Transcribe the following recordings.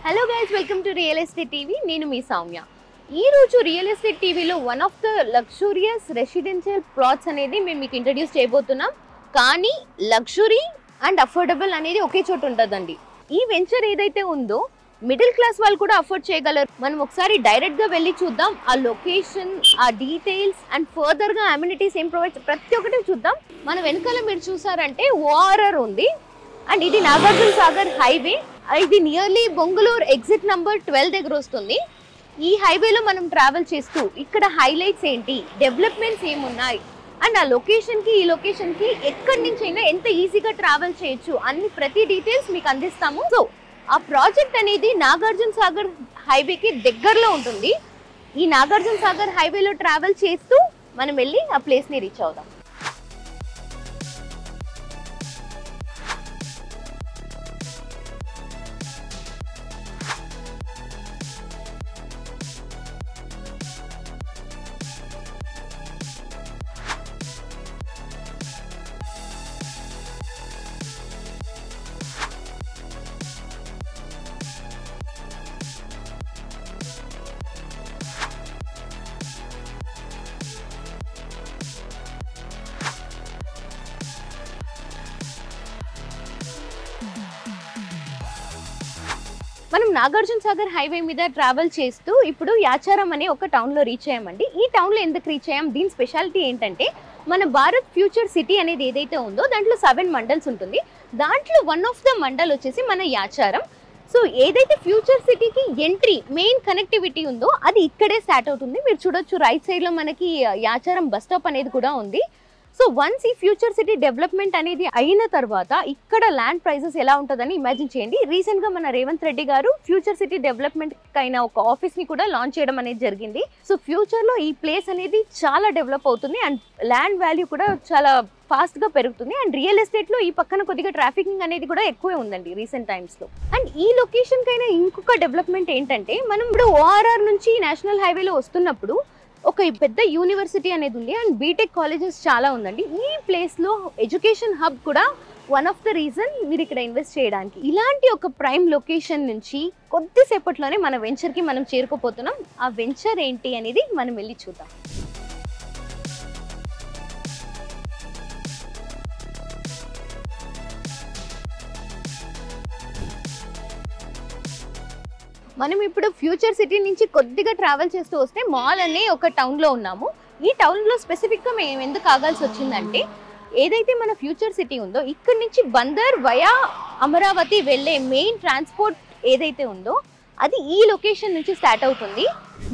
Hello guys, welcome to real estate TV. నేను మీ సౌమ్య. ఈరోజు real estate టీవీలో one of the luxurious residential plots అనేది మేము మీకు ఇంట్రడ్యూస్ చేయబోతున్నాం. కానీ లగ్జరీ అండ్ అఫోర్డబుల్ అనేది ఒకే చోట ఉంటుందండి. ఈ వెంచర్ ఏదైతే ఉందో మిడిల్ క్లాస్ వాళ్ళు కూడా అఫోర్డ్ చేయగలరు. మనం ఒకసారి డైరెక్ట్గా వెళ్ళి చూద్దాం. ఆ లొకేషన్, ఆ డీటెయిల్స్ అండ్ ఫర్దర్గా అమ్యూనిటీస్ ఏం ప్రొవైడ్ ప్రతి ఒక్కటి చూద్దాం. మన వెనకాల మీరు చూసారంటే ఓఆర్ఆర్ ఉంది అండ్ ఇది నాగార్జున సాగర్ హైవే. ఇది నియర్లీ బొంగళూరు ఎగ్జిట్ నంబర్ 12 దగ్గర వస్తుంది. ఈ హైవేలో మనం ట్రావెల్ చేస్తూ ఇక్కడ హైలైట్స్ ఏంటి, డెవలప్మెంట్స్ ఏమున్నాయి అండ్ ఆ లొకేషన్కి ఈ లొకేషన్కి ఎక్కడి నుంచి అయినా ఎంత ఈజీగా ట్రావెల్ చేయొచ్చు అన్ని ప్రతి డీటెయిల్స్ మీకు అందిస్తాము. సో ఆ ప్రాజెక్ట్ అనేది నాగార్జున సాగర్ హైవేకి దగ్గరలో ఉంటుంది. ఈ నాగార్జున సాగర్ హైవేలో ట్రావెల్ చేస్తూ మనం వెళ్ళి ఆ ప్లేస్ని రీచ్ అవుదాం. మనం నాగార్జున సాగర్ హైవే మీద ట్రావెల్ చేస్తూ ఇప్పుడు యాచారం అనే ఒక టౌన్లో రీచ్ అయ్యామండి. ఈ టౌన్లో ఎందుకు రీచ్ అయ్యాం, దీని స్పెషాలిటీ ఏంటంటే మన భారత్ ఫ్యూచర్ సిటీ అనేది ఏదైతే ఉందో దాంట్లో 7 మండల్స్ ఉంటుంది. దాంట్లో వన్ ఆఫ్ ద మండల్ వచ్చేసి మన యాచారం. సో ఏదైతే ఫ్యూచర్ సిటీకి ఎంట్రీ మెయిన్ కనెక్టివిటీ ఉందో అది ఇక్కడే స్టార్ట్ అవుతుంది. మీరు చూడొచ్చు రైట్ సైడ్లో మనకి యాచారం బస్ స్టాప్ అనేది కూడా ఉంది. సో వన్స్ ఈ ఫ్యూచర్ సిటీ డెవలప్మెంట్ అనేది అయిన తర్వాత ఇక్కడ ల్యాండ్ ప్రైజెస్ ఎలా ఉంటుందని ఇమాజిన్ చేయండి. రీసెంట్గా మన రేవంత్ రెడ్డి గారు ఫ్యూచర్ సిటీ డెవలప్మెంట్ అయిన ఒక ఆఫీస్ని కూడా లాంచ్ చేయడం అనేది జరిగింది. సో ఫ్యూచర్లో ఈ ప్లేస్ అనేది చాలా డెవలప్ అవుతుంది అండ్ ల్యాండ్ వాల్యూ కూడా చాలా ఫాస్ట్గా పెరుగుతుంది. అండ్ రియల్ ఎస్టేట్లో ఈ పక్కన కొద్దిగా ట్రాఫికింగ్ అనేది కూడా ఎక్కువే ఉందండి రీసెంట్ టైమ్స్లో. అండ్ ఈ లొకేషన్కైనా ఇంకొక డెవలప్మెంట్ ఏంటంటే మనం ఇప్పుడు ఓఆర్ఆర్ నుంచి నేషనల్ హైవేలో వస్తున్నప్పుడు ఒక పెద్ద యూనివర్సిటీ అనేది ఉంది అండ్ బీటెక్ కాలేజెస్ చాలా ఉందండి. ఈ ప్లేస్లో ఎడ్యుకేషన్ హబ్ కూడా వన్ ఆఫ్ ద రీజన్ మీరు ఇక్కడ ఇన్వెస్ట్ చేయడానికి. ఇలాంటి ఒక ప్రైమ్ లొకేషన్ నుంచి కొద్దిసేపట్లోనే మన వెంచర్కి మనం చేరుకోపోతున్నాం. ఆ వెంచర్ ఏంటి అనేది మనం వెళ్ళి చూద్దాం. మనం ఇప్పుడు ఫ్యూచర్ సిటీ నుంచి కొద్దిగా ట్రావెల్ చేస్తూ వస్తే మాల్ అనే ఒక టౌన్లో ఉన్నాము. ఈ టౌన్లో స్పెసిఫిక్గా మేము ఎందుకు ఆగాల్సి వచ్చిందంటే ఏదైతే మన ఫ్యూచర్ సిటీ ఉందో ఇక్కడ నుంచి బందర్ వయా అమరావతి వెళ్ళే మెయిన్ ట్రాన్స్పోర్ట్ ఏదైతే ఉందో అది ఈ లొకేషన్ నుంచి స్టార్ట్ అవుతుంది.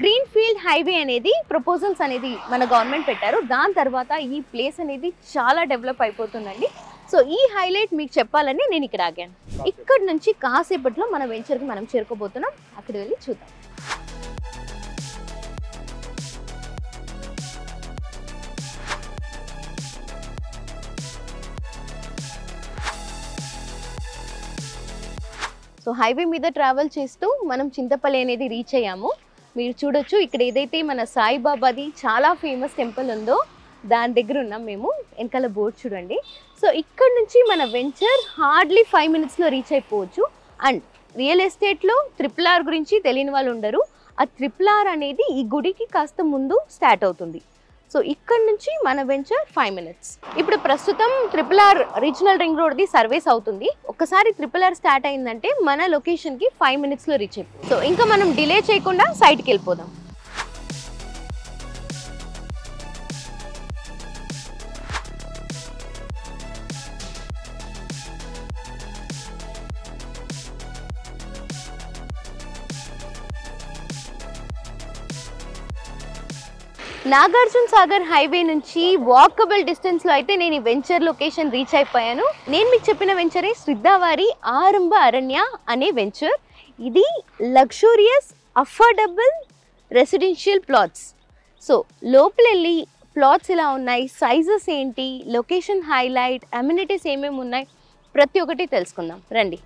గ్రీన్ ఫీల్డ్ హైవే అనేది ప్రపోజల్స్ అనేది మన గవర్నమెంట్ పెట్టారు. దాని తర్వాత ఈ ప్లేస్ అనేది చాలా డెవలప్ అయిపోతుందండి. సో ఈ హైలైట్ మీకు చెప్పాలని నేను ఇక్కడ ఆగాను. ఇక్కడ నుంచి కాసేపట్లో మన వెంచర్కి మనం చేరుకోబోతున్నాం. అక్కడ వెళ్ళి చూద్దాం. సో హైవే మీద ట్రావెల్ చేస్తూ మనం చింతపల్లి అనేది రీచ్ అయ్యాము. మీరు చూడొచ్చు ఇక్కడ ఏదైతే మన సాయిబాబాది చాలా ఫేమస్ టెంపుల్ ఉందో దాని దగ్గర ఉన్నాం మేము. వెనకాల బోర్డు చూడండి. సో ఇక్కడ నుంచి మన వెంచర్ హార్డ్లీ 5 మినిట్స్లో రీచ్ అయిపోవచ్చు. అండ్ రియల్ ఎస్టేట్లో RRR గురించి తెలియని వాళ్ళు ఉండరు. ఆ RRR అనేది ఈ గుడికి కాస్త ముందు స్టార్ట్ అవుతుంది. సో ఇక్కడ నుంచి మన వెంచర్ 5 మినిట్స్. ఇప్పుడు ప్రస్తుతం RRR రీజనల్ రింగ్ రోడ్ది సర్వీస్ అవుతుంది. ఒకసారి RRR స్టార్ట్ అయిందంటే మన లొకేషన్కి 5 మినిట్స్లో రీచ్ అయిపోతుంది. సో ఇంకా మనం డిలే చేయకుండా సైట్కి వెళ్ళిపోదాం. నాగార్జున సాగర్ హైవే నుంచి వాకబుల్ డిస్టెన్స్లో అయితే నేను ఈ వెంచర్ లొకేషన్ రీచ్ అయిపోయాను. నేను మీకు చెప్పిన వెంచరే శ్రద్ధావారి ఆరంభ అరణ్య అనే వెంచర్. ఇది luxurious affordable residential plots. So లోపల వెళ్ళి ప్లాట్స్ ఎలా ఉన్నాయి, సైజెస్ ఏంటి, లొకేషన్ హైలైట్, అమ్యూనిటీస్ ఏమేమి ఉన్నాయి ప్రతి ఒక్కటి తెలుసుకుందాం రండి.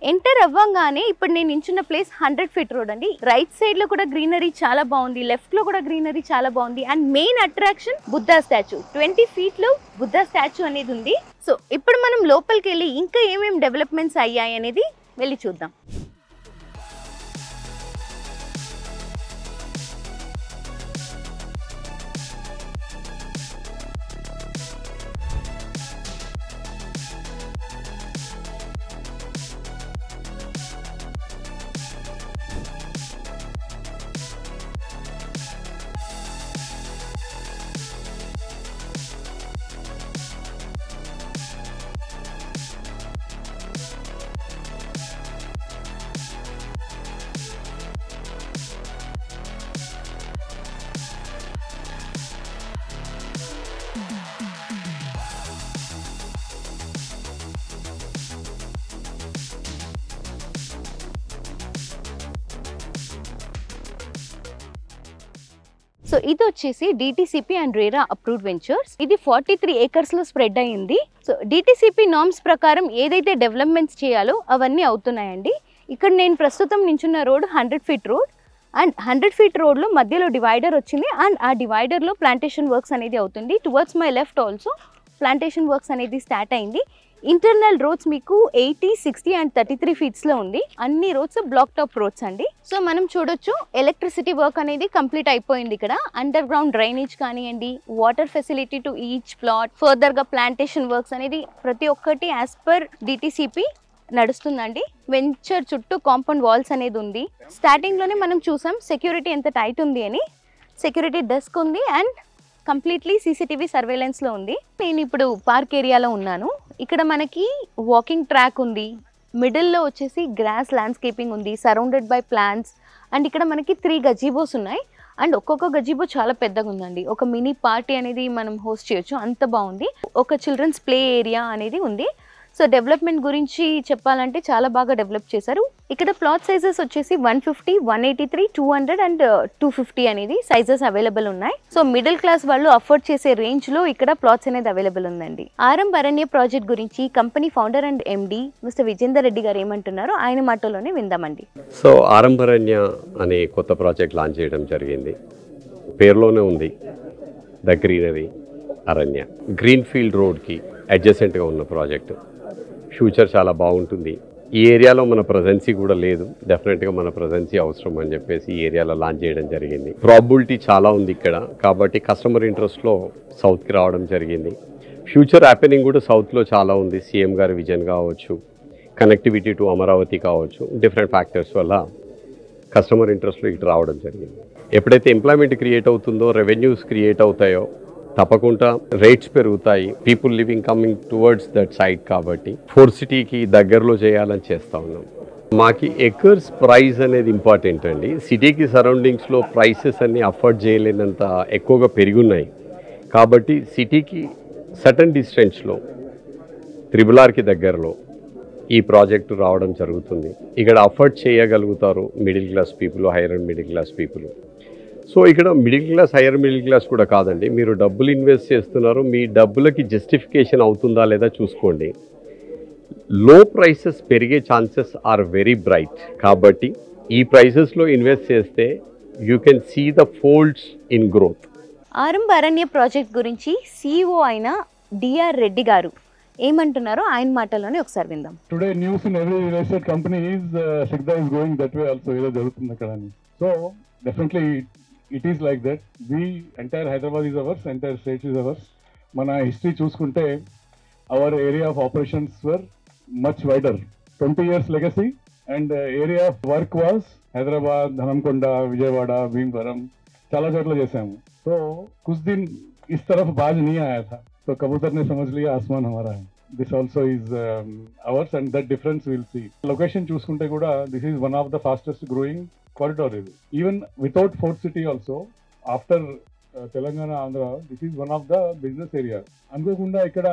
ఎంటర్ అవ్వగానే ఇప్పుడు నేను నించున్న ప్లేస్ 100 ఫీట్ రోడ్ అండి. రైట్ సైడ్ లో కూడా గ్రీనరీ చాలా బాగుంది, లెఫ్ట్ లో కూడా గ్రీనరీ చాలా బాగుంది. And main attraction Buddha statue. 20 feet లో బుద్ధా స్టాచ్యూ అనేది ఉంది. సో ఇప్పుడు మనం లోపలికి వెళ్ళి ఇంకా ఏమేమి డెవలప్మెంట్స్ అయ్యాయి అనేది వెళ్ళి చూద్దాం. సో ఇది వచ్చేసి DTCP and RERA approved ventures. ఇది 43 acres లో స్ప్రెడ్ అయ్యింది. సో DTCP నార్మ్స్ ప్రకారం ఏదైతే డెవలప్మెంట్స్ చేయాలో అవన్నీ అవుతున్నాయండి. ఇక్కడ నేను ప్రస్తుతం నించున్న road 100 feet road and 100 feet రోడ్లో మధ్యలో డివైడర్ వచ్చింది అండ్ ఆ డివైడర్లో ప్లాంటేషన్ వర్క్స్ అనేది అవుతుంది. Towards my left also plantation works అనేది స్టార్ట్ అయింది. ఇంటర్నల్ రోడ్స్ మీకు 80, 60 అండ్ 33 ఫీట్స్లో ఉంది. అన్ని రోడ్స్ బ్లాక్ టాప్ రోడ్స్ అండి. సో మనం చూడొచ్చు ఎలక్ట్రిసిటీ వర్క్ అనేది కంప్లీట్ అయిపోయింది. ఇక్కడ అండర్ గ్రౌండ్ డ్రైనేజ్ కానివ్వండి, water facility to each plot, ఫర్దర్గా ప్లాంటేషన్ వర్క్స్ అనేది ప్రతి ఒక్కటి యాజ్ పర్ DTCP నడుస్తుందండి. వెంచర్ చుట్టూ కాంపౌండ్ వాల్స్ అనేది ఉంది. స్టార్టింగ్లోనే మనం చూసాం సెక్యూరిటీ ఎంత టైట్ ఉంది అని. సెక్యూరిటీ డెస్క్ ఉంది అండ్ కంప్లీట్లీ CCTV సర్వేలెన్స్లో ఉంది. నేను ఇప్పుడు పార్క్ ఏరియాలో ఉన్నాను. ఇక్కడ మనకి వాకింగ్ ట్రాక్ ఉంది, మిడిల్లో వచ్చేసి గ్రాస్ ల్యాండ్స్కేపింగ్ ఉంది, సరౌండెడ్ బై ప్లాంట్స్. అండ్ ఇక్కడ మనకి 3 గజీబోస్ ఉన్నాయి అండ్ ఒక్కొక్క గజీబో చాలా పెద్దగా ఉందండి. ఒక మినీ పార్టీ అనేది మనం హోస్ట్ చేయొచ్చు, అంత బాగుంది. ఒక చిల్డ్రన్స్ ప్లే ఏరియా అనేది ఉంది. సో డెవలప్మెంట్ గురించి చెప్పాలంటే చాలా బాగా డెవలప్ చేశారు. ఇక్కడ ప్లాట్ సైజెస్ వచ్చేసి 150, 183, 200 అండ్ 250 అనేది సైజెస్ అవైలబుల్ ఉన్నాయి. సో మిడిల్ క్లాస్ వాళ్ళు అఫోర్డ్ చేసే రేంజ్లో ఇక్కడ ప్లాట్స్ అనేది అవైలబుల్ ఉందండి. ఆరంభ అరణ్య ప్రాజెక్ట్ గురించి company founder and MD mister Vijender Reddy గారు ఏమంటున్నారో ఆయన మాటలోనే విందామండి. సో ఆరంభ అరణ్య అనే కొత్త ప్రాజెక్ట్ లాంచ్ చేయడం జరిగింది. పేరులోనే ఉంది ద గ్రీనరీ అరణ్య. గ్రీన్ ఫీల్డ్ రోడ్కి అడ్జసెంట్గా ఉన్న ప్రాజెక్టు. ఫ్యూచర్ చాలా బాగుంటుంది. ఈ ఏరియాలో మన ప్రజెన్సీ కూడా లేదు, డెఫినెట్గా మన ప్రజెన్సీ అవసరం అని చెప్పేసి ఈ ఏరియాలో లాంచ్ చేయడం జరిగింది. ప్రాబిలిటీ చాలా ఉంది ఇక్కడ, కాబట్టి కస్టమర్ ఇంట్రెస్ట్లో సౌత్కి రావడం జరిగింది. ఫ్యూచర్ హ్యాపెనింగ్ కూడా సౌత్లో చాలా ఉంది. CM గారి విజన్ కావచ్చు, కనెక్టివిటీ టు అమరావతి కావచ్చు, డిఫరెంట్ ఫ్యాక్టర్స్ వల్ల కస్టమర్ ఇంట్రెస్ట్లో ఇటు రావడం జరిగింది. ఎప్పుడైతే ఎంప్లాయ్మెంట్ క్రియేట్ అవుతుందో, రెవెన్యూస్ క్రియేట్ అవుతాయో తప్పకుండా రేట్స్ పెరుగుతాయి. People living coming towards that side, కాబట్టి 4 సిటీకి దగ్గరలో చేయాలని చేస్తూ ఉన్నాం. మాకి ఎకర్స్ ప్రైస్ అనేది ఇంపార్టెంట్ అండి. సిటీకి సరౌండింగ్స్లో ప్రైసెస్ అన్నీ అఫోర్డ్ చేయలేనంత ఎక్కువగా పెరుగున్నాయి. కాబట్టి సిటీకి సర్టన్ డిస్టెన్స్లో RRRకి దగ్గరలో ఈ ప్రాజెక్టు రావడం జరుగుతుంది. ఇక్కడ అఫోర్డ్ చేయగలుగుతారు middle class people, higher and middle class people. So ఇక్కడ middle class, higher middle class కూడా కాదండి. మీరు డబ్బులు ఇన్వెస్ట్ చేస్తున్నారు, మీ డబ్బులకి జస్టిఫికేషన్ అవుతుందా లేదా చూసుకోండి. లో ప్రైసెస్ పెరిగే ఛాన్సెస్ ఆర్ వెరీ బ్రైట్. కాబట్టి ఈ ప్రైసెస్లో ఇన్వెస్ట్ చేస్తే you can see the folds in growth. ఆరంభ అరణ్య ప్రాజెక్ట్ గురించి CEO అయిన DR రెడ్డి గారు ఏమంటున్నారో ఆయన మాటల్లోనే ఒకసారి విందాం. Today news in every real estate company is సిగ్దా is going that way also. ఏదో జరుగుతుంది అక్కడ అని. So definitely it is like that. We entire Hyderabad is ours, entire state is ours. Mana history చూసుకుంటే our area of operations were much wider. 20 years legacy and area of work was Hyderabad, Dhanamkonda, Vijayawada, Bhimvaram, చాలా చోట్ల చేసాము. So कुछ दिन इस तरफ बाज नहीं आया था, तो कबूतर ने समझ लिया आसमान हमारा है. This also is ours and that difference we'll see. Location చూసుకుంటే కూడా this is one of the fastest growing corridor. Even without Fort City also, after Telangana, Andhra, this is one of the business areas. అనుకోకుండా ఇక్కడ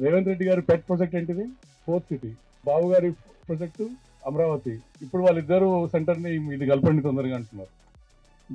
రేవంత్ రెడ్డి గారి pet project ఏంటిది? Fourth city. Babu గారి project Amaravati. ఇప్పుడు వాళ్ళిద్దరు సెంటర్ని ఇది కలపండి తొందరగా అంటున్నారు.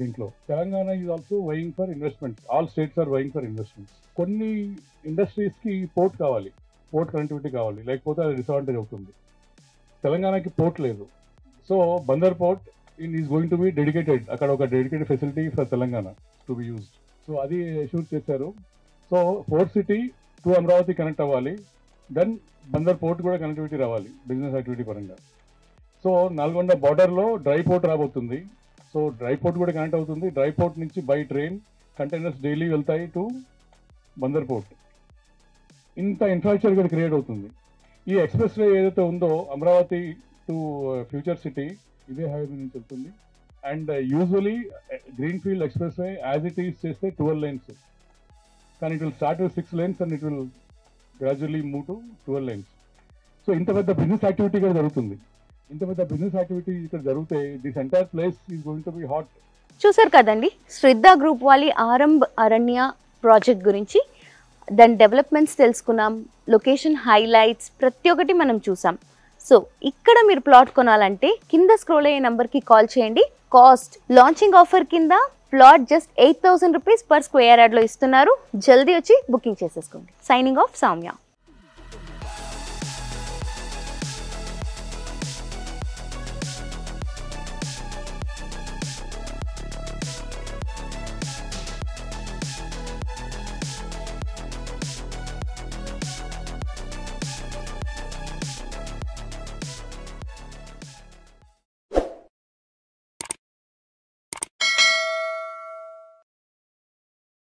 దీంట్లో Telangana is also vying for investments. All states are vying for investments. కొన్ని ఇండస్ట్రీస్కి పోర్ట్ కావాలి, పోర్ట్ కనెక్టివిటీ కావాలి, లేకపోతే అది డిసడ్వాంటేజ్ అవుతుంది. తెలంగాణకి పోర్ట్ లేదు. So Bandar port is going to be dedicated, అక్కడ ఒక dedicated facility for Telangana to be used. So అది షూట్ చేశారు. So port city to Amaravati connect అవ్వాలి, దెన్ బందర్ పోర్ట్ కూడా కనెక్టివిటీ రావాలి బిజినెస్ యాక్టివిటీ పరంగా. సో నల్గొండ బార్డర్లో డ్రై పోర్ట్ రాబోతుంది. సో డ్రై పోర్ట్ కూడా కనెక్ట్ అవుతుంది. డ్రై పోర్ట్ నుంచి బై ట్రైన్ కంటైనర్స్ డైలీ వెళ్తాయి టు బందర్ పోర్ట్. ఇంత ఇన్ఫ్రాస్ట్రక్చర్ ఇక్కడ క్రియేట్ అవుతుంది. ఈ ఎక్స్ప్రెస్ వే ఏదైతే ఉందో అమరావతి టు ఫ్యూచర్ సిటీ ఇదే హైవే నుంచి వెళ్తుంది. And usually green field express way as it is చేస్తే 12 lanes, కానీ it will start with 6 lanes and it will gradually move to 12 lanes. So ఇంత పెద్ద బిజినెస్ యాక్టివిటీ ఇక్కడ జరుగుతుంది. ఇంత పెద్ద బిజినెస్ యాక్టివిటీ ఇక్కడ జరిగితే this entire place is going to B hot. చూసారు కదండి శ్రద్ధ గ్రూప్ వాళ్ళ ఆరంభ్ అరణ్య ప్రాజెక్ట్ గురించి, దాని డెవలప్మెంట్స్ తెలుసుకున్నాం, లొకేషన్ హైలైట్స్ ప్రతి ఒక్కటి మనం చూసాం. సో ఇక్కడ మీరు ప్లాట్ కొనాలంటే కింద స్క్రోల్ అయ్యే నెంబర్కి కాల్ చేయండి. కాస్ట్ లాంచింగ్ ఆఫర్ కింద plot just 8,000 rupees per square యార్డ్లో ఇస్తున్నారు. జల్దీ వచ్చి బుకింగ్ చేసేసుకోండి. Signing off Soumya.